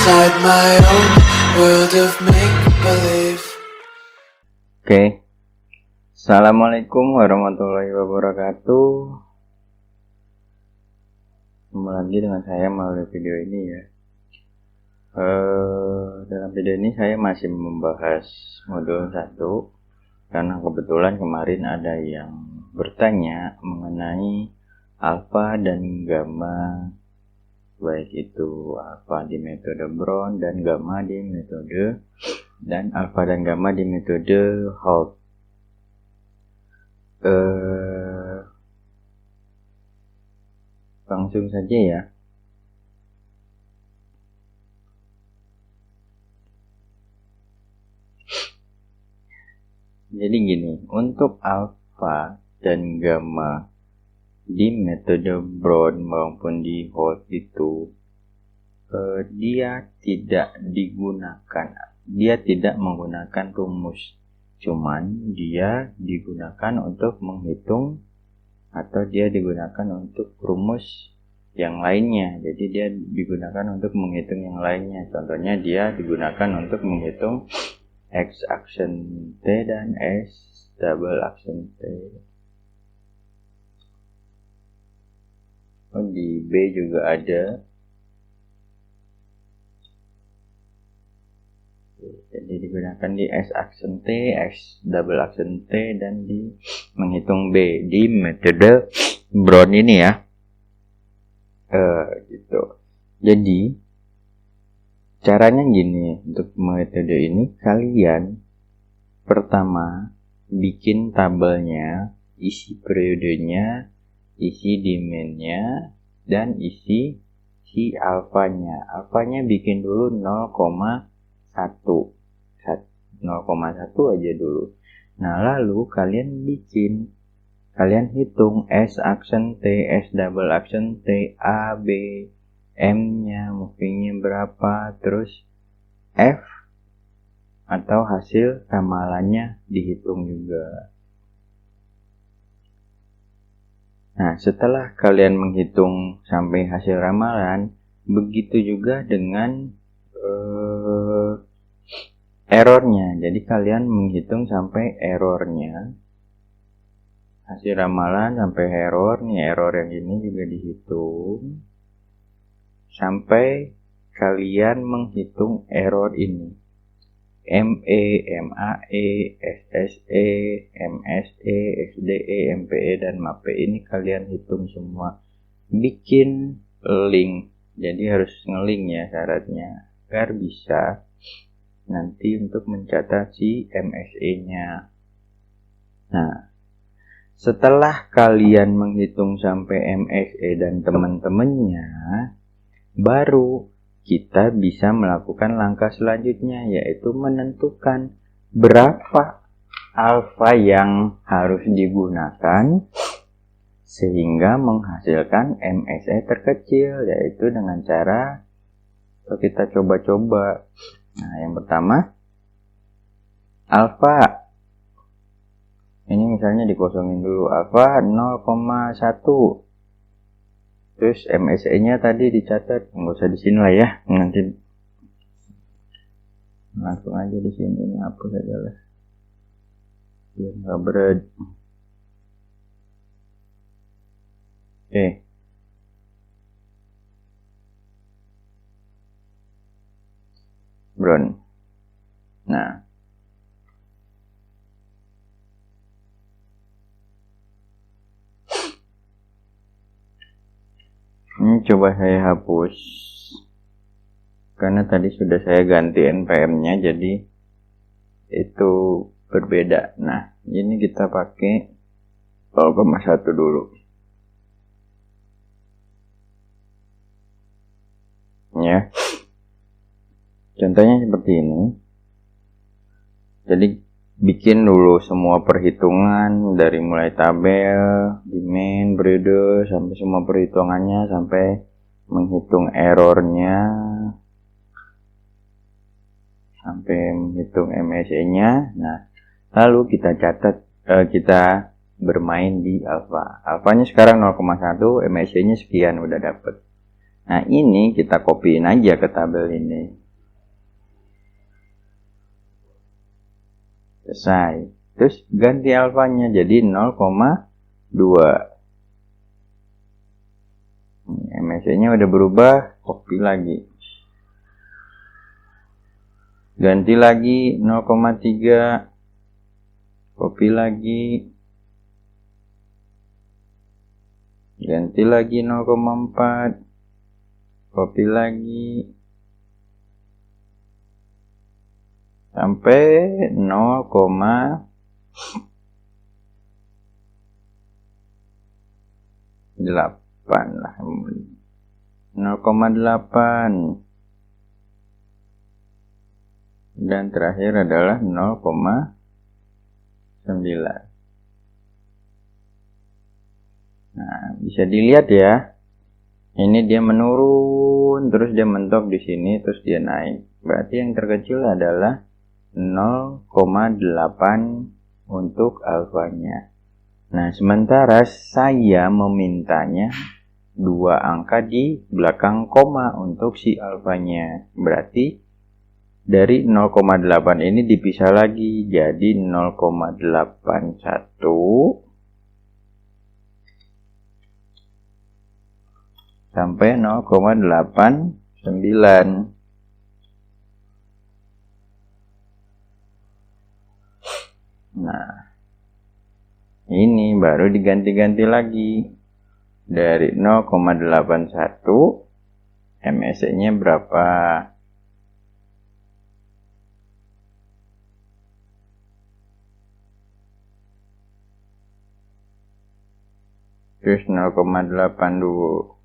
inside my own world of make-believe. Oke. Assalamualaikum warahmatullahi wabarakatuh. Kembali lagi dengan saya melalui video ini ya. Dalam video ini saya masih membahas modul 1 karena kebetulan kemarin ada yang bertanya mengenai alfa dan gamma, baik itu alfa di metode Brown dan gamma di metode alfa dan gamma di metode Holt. Langsung saja ya. Jadi gini, untuk alfa dan gamma di metode Brown maupun di Holt itu dia tidak menggunakan rumus, cuman dia digunakan untuk menghitung atau dia digunakan untuk rumus yang lainnya. Jadi dia digunakan untuk menghitung yang lainnya. Contohnya dia digunakan untuk menghitung X action T dan S double action T. Di B juga ada. Jadi digunakan di S action T, X double action T, dan di menghitung B di metode Brown ini ya. Gitu. Jadi caranya gini, untuk metode ini kalian pertama bikin tabelnya, isi periodenya, isi demand-nya, dan isi si alfanya. Alfanya bikin dulu 0,1 aja dulu. Nah lalu kalian hitung S action T, S double action T, A, B, M-nya, movingnya berapa, terus F atau hasil ramalannya dihitung juga. Nah, setelah kalian menghitung sampai hasil ramalan, begitu juga dengan errornya. Jadi kalian menghitung sampai errornya, hasil ramalan sampai error. Nih error yang ini juga dihitung sampai kalian menghitung error ini. ME, MAE, SSE, MSE, SDE, MPE, dan MAPE ini kalian hitung semua. Bikin link. Jadi harus ngelink ya syaratnya, agar bisa nanti untuk mencatat si MSE-nya. Nah, setelah kalian menghitung sampai MSE dan teman-temannya, baru kita bisa melakukan langkah selanjutnya, yaitu menentukan berapa alfa yang harus digunakan sehingga menghasilkan MSE terkecil, yaitu dengan cara kita coba-coba. Nah, yang pertama alfa ini misalnya dikosongin dulu, alfa 0,1. Terus MSE-nya tadi dicatat, nggak usah di sini lah ya, nanti langsung aja di sini, hapus aja lah, biar nggak berat. Oke. Brown. Nah. Ini coba saya hapus karena tadi sudah saya ganti NPM-nya, jadi itu berbeda. Nah, ini kita pakai 0,1 dulu. Ya. Contohnya seperti ini. Jadi bikin dulu semua perhitungan dari mulai tabel, demand, periode, sampai semua perhitungannya, sampai menghitung errornya, sampai menghitung MSE-nya. Nah, lalu kita catat, kita bermain di alfa. Alfanya sekarang 0,1, MSE-nya sekian, udah dapet. Nah, ini kita copyin aja ke tabel ini. Selesai. Terus ganti alfanya jadi 0,2. MSE-nya udah berubah, copy lagi. Ganti lagi 0,3. Copy lagi. Ganti lagi 0,4. Copy lagi. Sampai 0,8 lah. 0,8. Dan terakhir adalah 0,9. Nah, bisa dilihat ya. Ini dia menurun, terus dia mentok di sini, terus dia naik. Berarti yang terkecil adalah 0,8 untuk alfanya. Nah, sementara saya memintanya 2 angka di belakang koma untuk si alfanya. Berarti dari 0,8 ini dipisah lagi jadi 0,81 sampai 0,89. Nah, ini baru diganti-ganti lagi. Dari 0,81 MSE-nya berapa? Terus 0,82.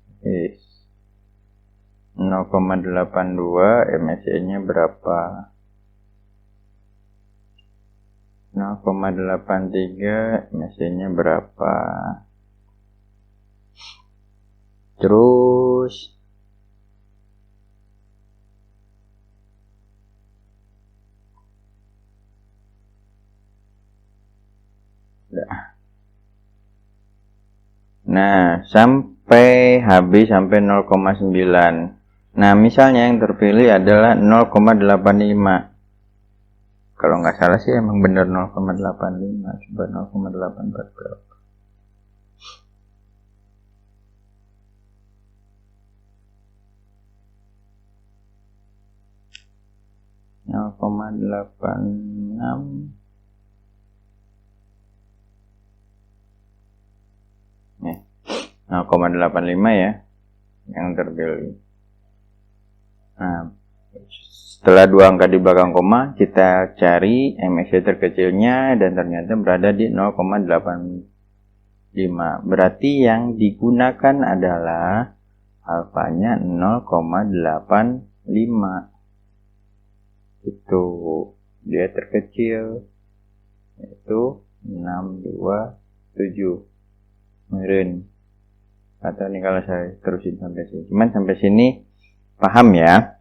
0,82 MSE-nya berapa? 0,83 MSE-nya berapa? Terus nah, sampai habis sampai 0,9. Nah, misalnya yang terpilih adalah 0,85. Kalau nggak salah sih emang bener 0,85. Coba 0,84 berapa? Nih, 0,85 ya yang terpilih. Nah, setelah 2 angka di belakang koma, kita cari MSE terkecilnya dan ternyata berada di 0,85. Berarti yang digunakan adalah alfanya 0,85. Itu dia terkecil, yaitu 627. Mirin. Atau nih kalau saya terusin sampai sini. Cuman sampai sini paham ya.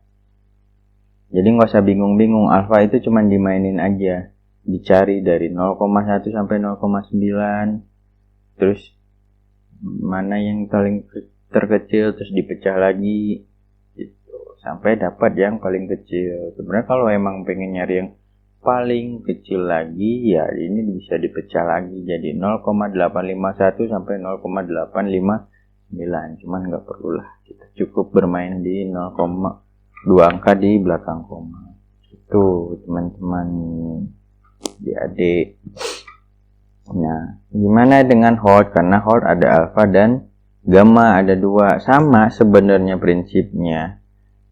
Jadi nggak usah bingung-bingung. Alfa itu cuman dimainin aja. Dicari dari 0,1 sampai 0,9. Terus mana yang paling terkecil, terus dipecah lagi. Sampai dapat yang paling kecil. Sebenarnya kalau emang pengen nyari yang paling kecil lagi, ya ini bisa dipecah lagi jadi 0,851 sampai 0,859. Cuman nggak perlulah, kita cukup bermain di 0,2 angka di belakang koma. Itu teman-teman adik. Nah, gimana dengan hold? Karena hold ada alfa dan gamma, ada 2. Sama sebenarnya prinsipnya.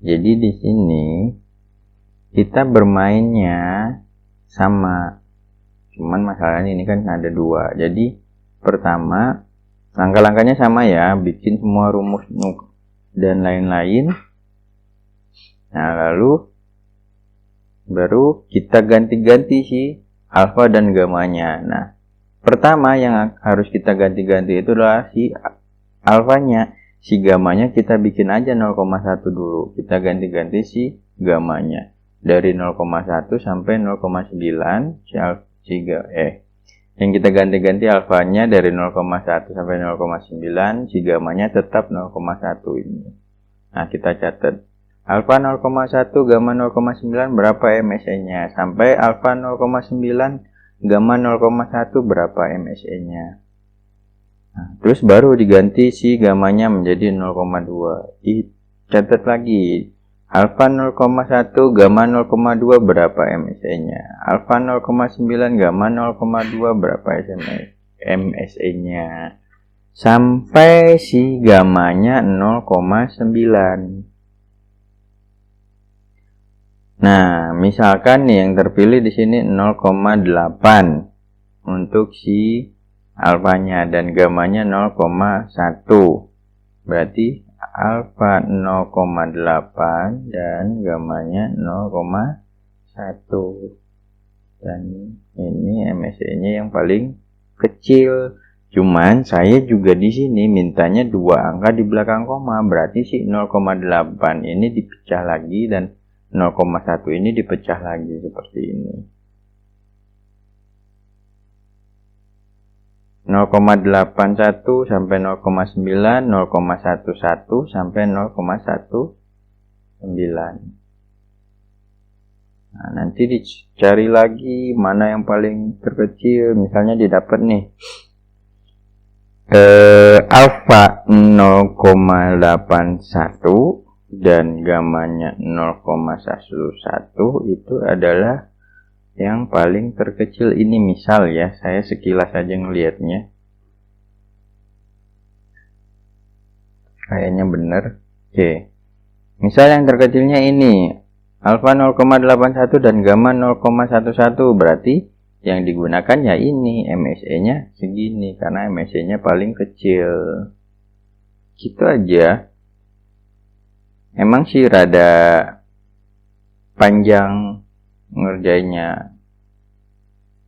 Jadi di sini kita bermainnya sama. Cuman masalahnya ini kan ada 2. Jadi pertama, langkah-langkahnya sama ya, bikin semua rumus dan lain-lain. Nah, lalu baru kita ganti-ganti si alfa dan gamanya. Nah, pertama yang harus kita ganti-ganti itu adalah si alfanya. Si gamanya kita bikin aja 0,1 dulu. Kita ganti-ganti si gamanya. Dari 0,1 sampai 0,9 yang kita ganti-ganti alfanya dari 0,1 sampai 0,9, si gamanya tetap 0,1 ini. Nah, kita catat. alfa 0,1, gamma 0,9 berapa MSE-nya? Sampai alfa 0,9, gamma 0,1 berapa MSE-nya? Nah, terus baru diganti si gamanya menjadi 0,2. Catat lagi. Alfa 0,1, gamma 0,2 berapa MSE-nya? Alfa 0,9, gamma 0,2 berapa MSE-nya? Sampai si gamanya 0,9. Nah, misalkan nih yang terpilih di sini 0,8 untuk si alfanya dan gamanya 0,1. Berarti alfa 0,8 dan gamanya 0,1. Dan ini MSE-nya yang paling kecil. Cuman saya juga di sini mintanya 2 angka di belakang koma. Berarti si 0,8 ini dipecah lagi dan 0,1 ini dipecah lagi seperti ini. 0,81 sampai 0,9, 0,11 sampai 0,19. Nah, nanti dicari lagi mana yang paling terkecil. Misalnya didapat nih alfa 0,81 dan gamanya 0,11 itu adalah yang paling terkecil. Ini misal ya, saya sekilas aja ngelihatnya kayaknya bener. Oke, misal yang terkecilnya ini alfa 0,81 dan gamma 0,11, berarti yang digunakan ya ini MSE-nya segini karena MSE-nya paling kecil. Gitu aja. Emang sih rada panjang ngerjainnya,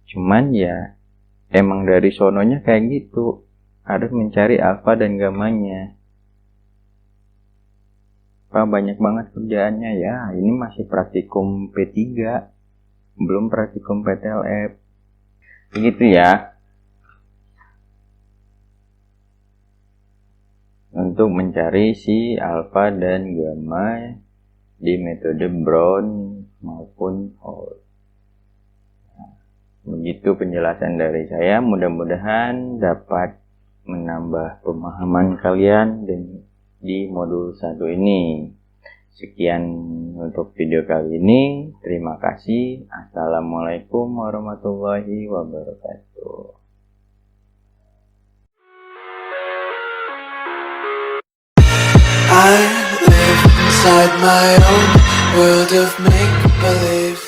cuman ya emang dari sononya kayak gitu, harus mencari alfa dan gamanya. Banyak banget kerjaannya ya. Ini masih praktikum P3, belum praktikum PTLF. Begitu ya. Untuk mencari si alfa dan gamma di metode Brown maupun Hall. Begitu penjelasan dari saya, mudah-mudahan dapat menambah pemahaman kalian di modul 1 ini. Sekian untuk video kali ini. Terima kasih. Assalamualaikum warahmatullahi wabarakatuh. I live inside my own world of make-believe.